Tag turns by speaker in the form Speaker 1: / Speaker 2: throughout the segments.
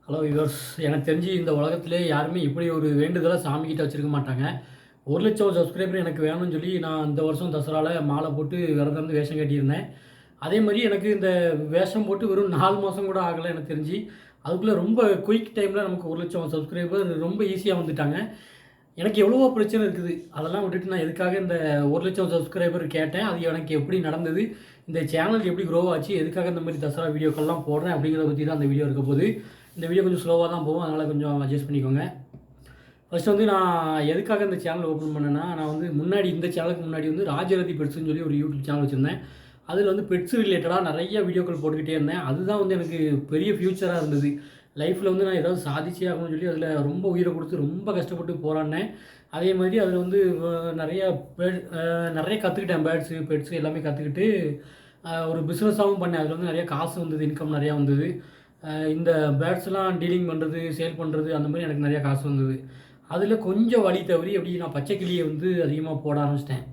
Speaker 1: Hello viewers, எனக்கு தெரிஞ்சு இந்த உலகத்திலே யாருமே இப்படி ஒரு வேண்டுதலை சாமிக்கிட்ட வச்சிருக்க மாட்டாங்க. 1,00,000 சப்ஸ்கிரைபர் எனக்கு வேணும்னு சொல்லி நான் இந்த வருஷம் தசரால மாலை போட்டு விரதம் இருந்து வேஷம் கட்டியிருந்தேன். அதே மாரி எனக்கு இந்த வேஷம் போட்டு வெறும் 4 மாதம் கூட ஆகல எனக்கு தெரிஞ்சு. அதுக்குள்ள ரொம்ப குயிக் டைமில் நமக்கு 1,00,000 சப்ஸ்கிரைபர் ரொம்ப ஈஸியா வந்துட்டாங்க. எனக்கு எவ்வளவோ பிரச்சனை இருக்குது. அதெல்லாம் விட்டுட்டு நான் எதுக்காக இந்த 1,00,000 சப்ஸ்கிரைபர் கேட்டேன். அது எனக்கு எப்படி நடந்தது? இந்த சேனல் எப்படி க்ரோ ஆச்சு? எதுக்காக இந்த மாரி தசரா வீடியோக்கள்லாம் போடுறேன்? அப்படிங்கிறத பத்தி தான் இந்த வீடியோ இருக்க போகுது. இந்த வீடியோ கொஞ்சம் ஸ்லோவா தான் போகும். அதனால் கொஞ்சம் அட்ஜஸ்ட் பண்ணிக்கோங்க. ஃபர்ஸ்ட் வந்து நான் எதுக்காக இந்த சேனல் ஓப்பன் பண்ணேன்னா, நான் வந்து முன்னாடி இந்த சேனலுக்கு முன்னாடி வந்து ராஜரதி பெட்ஸ்ன்னு சொல்லி ஒரு யூடியூப் சேனல் வச்சிருந்தேன். அதில் வந்து பெட்ஸ் ரிலேட்டடா நிறைய வீடியோக்கள் போட்டுக்கிட்டே இருந்தேன். அதுதான் வந்து எனக்கு பெரிய ஃபியூச்சரா இருந்தது. லைஃப்பில் வந்து நான் ஏதாவது சாதிச்சே ஆகணும்னு சொல்லி அதில் ரொம்ப உயிரை கொடுத்து ரொம்ப கஷ்டப்பட்டு போராடினேன். அதே மாதிரி அதில் வந்து நிறைய நிறைய கற்றுக்கிட்டேன். பெட்ஸு எல்லாமே கற்றுக்கிட்டு ஒரு பிஸ்னஸாகவும் பண்ணேன். அதில் வந்து நிறைய காசு வந்தது, இன்கம் நிறையா வந்தது. இந்த பேர்ட்ஸ்லாம் டீலிங் பண்ணுறது, சேல் பண்ணுறது அந்த மாதிரி எனக்கு நிறையா காசு வந்தது. அதில் கொஞ்சம் வழி தவறி அப்படி நான் பச்சைக்கிளியை வந்து அதிகமாக போட ஆரம்பிச்சிட்டேன்.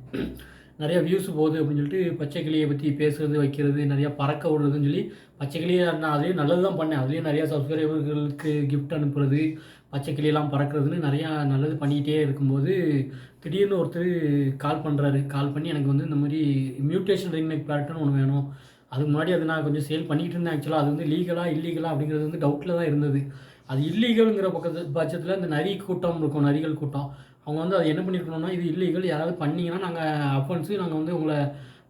Speaker 1: நிறையா வியூஸ் போகுது அப்படின்னு சொல்லிட்டு பச்சைக்கிளியை பற்றி பேசுகிறது, வைக்கிறது, நிறையா பறக்க விடுறதுன்னு சொல்லி பச்சைக்கிளியை நான் அதுலேயும் நல்லது தான் பண்ணேன். அதுலேயும் நிறையா சப்ஸ்கிரைபர்களுக்கு கிஃப்ட் அனுப்புறது, பச்சைக்கிளியெல்லாம் பறக்கிறதுன்னு நிறையா நல்லது பண்ணிக்கிட்டே இருக்கும்போது திடீர்னு ஒருத்தர் கால் பண்ணுறாரு. கால் பண்ணி எனக்கு வந்து இந்த மாதிரி மியூட்டேஷன் ரிங் நெக் பேரட்னு ஒன்று வேணும். அதுக்கு முன்னாடி அதை நான் கொஞ்சம் சேல் பண்ணிக்கிட்டு இருந்தேன். ஆக்சுவலாக அது வந்து லீகலா இல்லீகலா அப்படிங்கிறது வந்து டவுட்டில் தான் இருந்தது. அது இல்லீகல்ங்கிற பட்சத்தில் இந்த நரி கூட்டம் இருக்கும், நரிகள் கூட்டம். அவங்க வந்து அதை என்ன பண்ணியிருக்கணும்னா, இது இல்லீகல், யாராவது பண்ணீங்கன்னா நாங்கள் அஃபென்ஸு, நாங்கள் வந்து உங்களை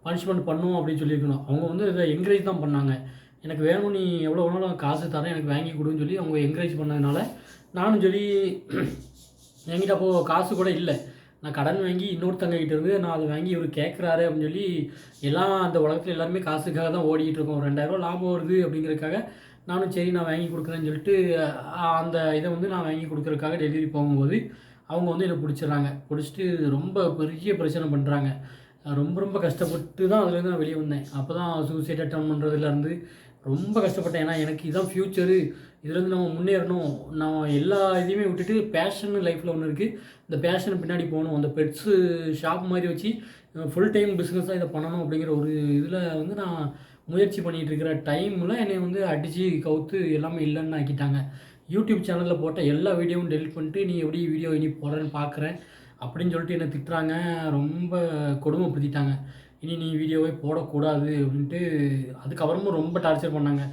Speaker 1: பனிஷ்மெண்ட் பண்ணுவோம் அப்படின்னு சொல்லியிருக்கணும். அவங்க வந்து இதை என்கரேஜ் தான் பண்ணாங்க. எனக்கு வேணும், நீ எவ்வளோ வேணாலும் காசு தரேன், எனக்கு வாங்கி கொடுன்னு சொல்லி அவங்க என்கரேஜ் பண்ணதுனால நானும் சொல்லி என்கிட்ட அப்போது காசு கூட இல்லை. நான் கடன் வாங்கி இன்னொருத்தங்க கிட்ட இருந்து நான் அதை வாங்கி இவர் கேட்குறாரு அப்படின்னு சொல்லி எல்லாம் அந்த உலகத்தில் எல்லாருமே காசுக்காக தான் ஓடிக்கிட்டு இருக்கோம். 2,000 லாபம் வருது அப்படிங்கிறதுக்காக நானும் சரி நான் வாங்கி கொடுக்குறேன்னு சொல்லிட்டு அந்த இதை வந்து நான் வாங்கி கொடுக்குறதுக்காக டெலிவரி போகும்போது அவங்க வந்து என்னை பிடிச்சிடுறாங்க. பிடிச்சிட்டு ரொம்ப பெரிய பிரச்சனை பண்ணுறாங்க. ரொம்ப ரொம்ப கஷ்டப்பட்டு தான் அதுலேருந்து நான் வெளியே வந்தேன். அப்போ தான் சூசைட் அட்டன் பண்ணுறதுலேருந்து ரொம்ப கஷ்டப்பட்டேன். ஏன்னா எனக்கு இதுதான் ஃப்யூச்சரு, இதுலேருந்து நம்ம முன்னேறணும். நான் எல்லா இதையுமே விட்டுட்டு பேஷன் லைஃப்பில் ஒன்று இருக்குது, இந்த பேஷன் பின்னாடி போகணும். அந்த பெட்ஸு ஷாப் மாதிரி வச்சு ஃபுல் டைம் பிஸ்னஸாக இதை பண்ணணும் அப்படிங்கிற ஒரு இதில் வந்து நான் முயற்சி பண்ணிகிட்டு இருக்கிற டைமில் என்னை வந்து அடித்து கவுத்து எல்லாமே இல்லைன்னு ஆக்கிட்டாங்க. யூடியூப் சேனலில் போட்ட எல்லா வீடியோவும் டெலிட் பண்ணிட்டு நீ எப்படி வீடியோ இனி போடுறேன்னு பார்க்குறேன் அப்படின்னு சொல்லிட்டு என்னை திட்டுறாங்க. ரொம்ப கொடுமைப்படுத்திட்டாங்க. இனி நீ வீடியோவே போடக்கூடாது அப்படின்ட்டு அதுக்கப்புறமும் ரொம்ப டார்ச்சர் பண்ணாங்க.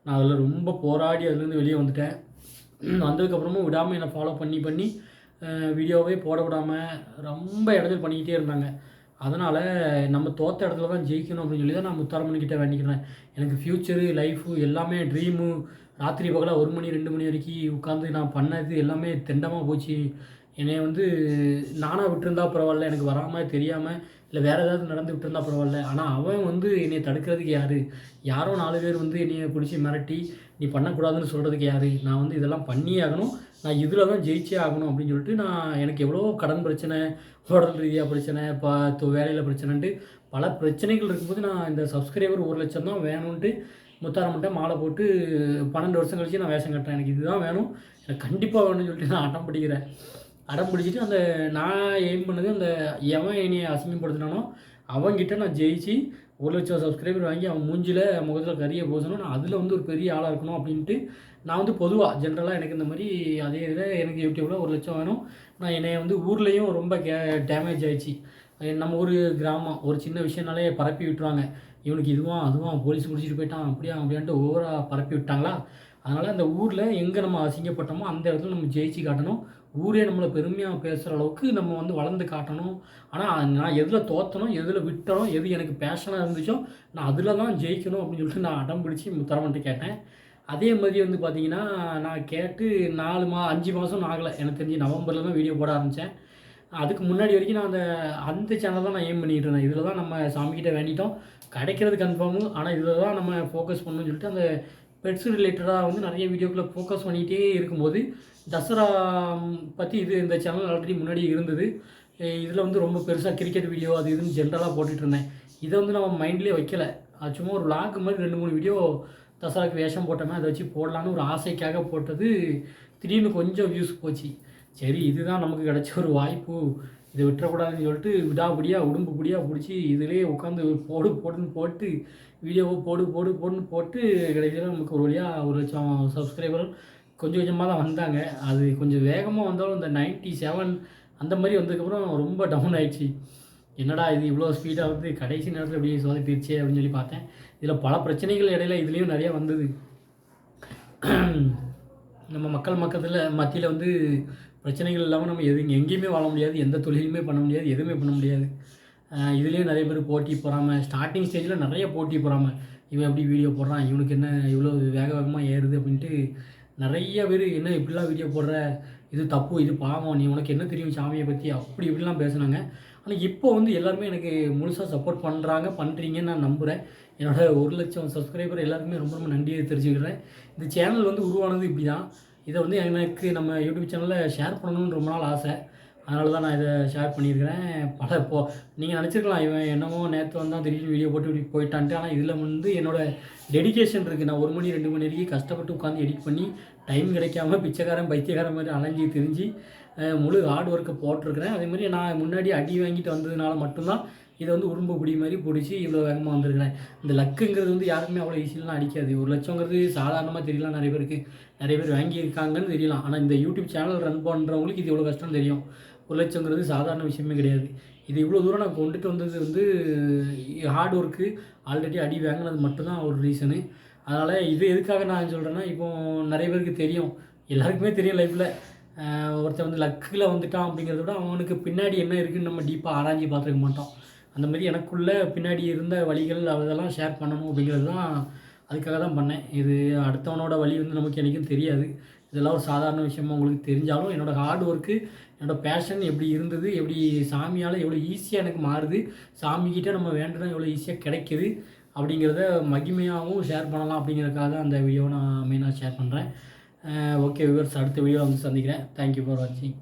Speaker 1: நான் அதில் ரொம்ப போராடி அதுலேருந்து வெளியே வந்துட்டேன். வந்ததுக்கப்புறமும் விடாமல் என்னை ஃபாலோ பண்ணி பண்ணி வீடியோவே போட விடாமல் ரொம்ப இடைஞ்சல் பண்ணிக்கிட்டே இருந்தாங்க. அதனால் நம்ம தோற்ற இடத்துல தான் ஜெயிக்கணும் அப்படின்னு சொல்லி தான் நான் முத்தாரம்மன்கிட்ட வேண்டிக்கிறேன். எனக்கு ஃப்யூச்சரு, லைஃபு எல்லாமே ட்ரீமு, ராத்திரி பகலாக 1 மணி 2 மணி வரைக்கும் உட்காந்து நான் பண்ணது எல்லாமே தெண்டமாக போச்சு. என்னைய வந்து நானாக விட்டுருந்தா பரவாயில்ல, எனக்கு வராமல் தெரியாமல் இல்லை வேறு ஏதாவது நடந்து விட்டுருந்தா பரவாயில்ல. ஆனால் அவன் வந்து என்னை தடுக்கிறதுக்கு யார்? யாரோ 4 பேர் வந்து என்னைய பிடிச்சி மிரட்டி நீ பண்ணக்கூடாதுன்னு சொல்கிறதுக்கு யார்? நான் வந்து இதெல்லாம் பண்ணியே ஆகணும், நான் இதில் தான் ஜெயிச்சே ஆகணும் அப்படின்னு சொல்லிட்டு நான் எனக்கு எவ்வளோ கடன் பிரச்சனை, உடல் ரீதியாக பிரச்சனை, வேலையில் பிரச்சனைன்ட்டு பல பிரச்சனைகள் இருக்கும்போது நான் இந்த சப்ஸ்கிரைபர் 1,00,000 தான் வேணும்ன்ட்டு முத்தாரம்மன்ட்ட மாலை போட்டு 12 வருஷம் கழிச்சு நான் வேஷம் கட்டுறேன். எனக்கு இதுதான் வேணும், எனக்கு கண்டிப்பாக வேணும்னு சொல்லிட்டு நான் அடம் பிடிக்கிறேன். அடம் பிடிச்சிட்டு அந்த நான் எய்ம் பண்ணது அந்த எவன் என்னையை அசிங்கப்படுத்தினானோ அவன்கிட்ட நான் ஜெயிச்சு 1,00,000 சப்ஸ்கிரைபர் வாங்கி அவன் மூஞ்சில் முகத்தில் கரிய போசணும். நான் அதில் வந்து ஒரு பெரிய ஆளாக இருக்கணும் அப்படின்ட்டு நான் வந்து பொதுவாக ஜென்ரலாக எனக்கு இந்த மாதிரி அதே இதில் எனக்கு யூடியூப்பில் 1,00,000 வேணும். நான் என்னை வந்து ஊர்லேயும் ரொம்ப டேமேஜ் ஆகிடுச்சு. நம்ம ஊர் கிராமம் ஒரு சின்ன விஷயம்னாலே பரப்பி விட்டுருவாங்க. இவனுக்கு இதுவான் அதுவான் போலீஸ் பிடிச்சிட்டு போயிட்டான் அப்படியான்ட்டு ஓவராக பரப்பி விட்டாங்களா. அதனால் அந்த ஊரில் எங்கே நம்ம அசிங்கப்பட்டோமோ அந்த இடத்துல நம்ம ஜெயிச்சு காட்டணும். ஊரே நம்மளை பெருமையாக பேசுகிற அளவுக்கு நம்ம வந்து வளர்ந்து காட்டணும். ஆனால் நான் எதில் தோற்றனோ, எதில் விட்டனோ, எது எனக்கு பேஷனாக இருந்துச்சோ நான் அதில் தான் ஜெயிக்கணும் அப்படின்னு சொல்லிட்டு நான் அடம் பிடிச்சி முத்தாரம்மன்ட்ட கேட்டேன். அதே மாதிரி வந்து பார்த்திங்கன்னா நான் கேட்டு 5 மாதம் ஆகலை. எனக்கு தெரிஞ்சு நவம்பரில் தான் வீடியோ போட ஆரம்பித்தேன். அதுக்கு முன்னாடி வரைக்கும் நான் அந்த சேனல் தான் நான் எய்ம் பண்ணிகிட்டு இருந்தேன். இதில் தான் நம்ம சாமிக்கிட்ட வேண்டிட்டோம், கிடைக்கிறது கன்ஃபார்மு. ஆனால் இதில் தான் நம்ம ஃபோக்கஸ் பண்ணணும்னு சொல்லிட்டு அந்த பெட்ஸ் ரிலேட்டடாக வந்து நிறைய வீடியோக்களை ஃபோக்கஸ் பண்ணிகிட்டே இருக்கும்போது தசரா பற்றி இந்த சேனல் ஆல்ரெடி முன்னாடி இருந்தது. இதில் வந்து ரொம்ப பெருசாக கிரிக்கெட் வீடியோ அது இதுன்னு ஜென்ரலாக போட்டுட்ருந்தேன். இதை வந்து நம்ம மைண்ட்லேயே வைக்கலை. அது சும்மா ஒரு விளாக் மாதிரி 2-3 வீடியோ தசராக்கு வேஷம் போட்டோமே அதை வச்சு போடலான்னு ஒரு ஆசைக்காக போட்டது. திடீர்னு கொஞ்சம் வியூஸ் போச்சு. சரி இதுதான் நமக்கு கிடைச்ச ஒரு வாய்ப்பு, இதை விட்டுறக்கூடாதுன்னு சொல்லிட்டு விடாபடியாக உடும்பு பிடியாக பிடிச்சி இதிலே உட்காந்து போடுன்னு போட்டு வீடியோவை போடுன்னு போட்டு கடைசியில் நமக்கு ஒரு வழியாக 1,00,000 சப்ஸ்கிரைபர் கொஞ்சம் கொஞ்சமாக தான் வந்தாங்க. அது கொஞ்சம் வேகமாக வந்தாலும் இந்த 97 அந்த மாரி வந்ததுக்கப்புறம் ரொம்ப டவுன் ஆயிடுச்சு. என்னடா இது இவ்வளோ ஸ்பீடாக வந்து கடைசி நேரத்தில இப்படி சொதப்பிருச்சே அப்படின்னு சொல்லி பார்த்தேன். இதில பல பிரச்சனைகள் இடையில இதுலேயும் நிறையா வந்தது. நம்ம மக்கள் மத்தியில வந்து பிரச்சனைகள் இல்லாமல் நம்ம எங்கேயுமே வாழ முடியாது. எந்த தொழிலுமே பண்ண முடியாது. எதுவுமே பண்ண முடியாது. இதுலேயும் நிறைய பேர் போட்டி பொறாமை ஸ்டார்ட்டிங் ஸ்டேஜில் நிறைய போட்டி பொறாமை. இவன் எப்படி வீடியோ போடுறான்? இவனுக்கு என்ன இவ்வளோ வேக வேகமாக ஏறுது அப்படின்ட்டு நிறைய பேர் என்ன இப்படிலாம் வீடியோ போடுற? இது தப்பு, இது பாவம், நீ உனக்கு என்ன தெரியும் சாமியை பற்றி? அப்படி இப்படிலாம் பேசுனாங்க. ஆனால் இப்போ வந்து எல்லாருமே எனக்கு முழுசாக சப்போர்ட் பண்ணுறீங்கன்னு நான் நம்புகிறேன். என்னோடய 1,00,000 சப்ஸ்கிரைபர் எல்லாருக்குமே ரொம்ப ரொம்ப நன்றியை தெரிஞ்சுக்கிறேன். இந்த சேனல் வந்து உருவானது இப்படி தான். இதை வந்து எனக்கு நம்ம யூடியூப் சேனலில் ஷேர் பண்ணணும்னு ரொம்ப நாள் ஆசை. அதனால தான் நான் இதை ஷேர் பண்ணியிருக்கிறேன். நீங்கள் நினச்சிருக்கலாம், இவன் என்னமோ நேற்று வந்தான் திடீர்னு வீடியோ போட்டு இப்படி போயிட்டான்ட்டு. ஆனால் இதில் வந்து என்னோடய டெடிகேஷன் இருக்குது. நான் 1 மணி 2 மணி வரைக்கும் கஷ்டப்பட்டு உட்காந்து எடிட் பண்ணி டைம் கிடைக்காம பிச்சைக்காரன் பைத்தியக்காரன் மாதிரி அலைஞ்சி திரிஞ்சு முழு ஹார்ட் ஒர்க்கை போட்டிருக்கிறேன். அதேமாதிரி நான் முன்னாடி அடி வாங்கிட்டு வந்ததுனால மட்டும்தான் இதை வந்து உரும்பு பிடி மாதிரி பிடிச்சி இவ்வளோ வேகமாக வந்திருக்கிறேன். இந்த லக்குங்கிறது வந்து யாருக்குமே அவ்வளோ ஈஸியெலாம் அடிக்காது. 1,00,000ங்கிறது சாதாரணமாக தெரியலாம். நிறைய பேருக்கு நிறைய பேர் வாங்கியிருக்காங்கன்னு தெரியலாம். ஆனால் இந்த யூடியூப் சேனல் ரன் பண்ணுறவங்களுக்கு இது எவ்வளோ கஷ்டம் தெரியும். 1,00,000ங்கிறது சாதாரண விஷயமே கிடையாது. இது இவ்வளோ தூரம் நான் கொண்டுட்டு வந்தது வந்து ஹார்ட் ஒர்க்கு. ஆல்ரெடி அடி வாங்கினது மட்டும்தான் ஒரு ரீசனு. அதனால் இது எதுக்காக நான் சொல்கிறேன்னா, இப்போ நிறைய பேருக்கு தெரியும், எல்லாருக்குமே தெரியும் லைஃப்பில் ஒருத்தன் வந்து லக்கில் வந்துட்டான் அப்படிங்கிறத விட அவனுக்கு பின்னாடி என்ன இருக்குதுன்னு நம்ம டீப்பாக ஆராய்ச்சி பார்த்துக்க மாட்டோம். அந்த மாதிரி எனக்குள்ளே பின்னாடி இருந்த வழிகள் அதெல்லாம் ஷேர் பண்ணணும் அப்படிங்கிறது தான், அதுக்காக தான் பண்ணேன். இது அடுத்தவனோட வழி வந்து நமக்கு என்றைக்கும் தெரியாது. இதெல்லாம் ஒரு சாதாரண விஷயமா உங்களுக்கு தெரிஞ்சாலும் என்னோடய ஹார்ட் ஒர்க்கு, என்னோடய பேஷன் எப்படி இருந்தது, எப்படி சாமியால் எவ்வளோ ஈஸியாக எனக்கு மாறுது, சாமிக்கிட்ட நம்ம வேண்டுனா எவ்வளோ ஈஸியாக கிடைக்கிது அப்படிங்கிறத மகிமையாகவும் ஷேர் பண்ணலாம் அப்படிங்கிறதுக்காக தான் அந்த வீடியோவை நான் மெயினாக ஷேர் பண்ணுறேன். ஓகே வியூவர்ஸ், அடுத்த வீடியோவில் வந்து சந்திக்கிறேன். தேங்க்யூ ஃபார் வாட்சிங்.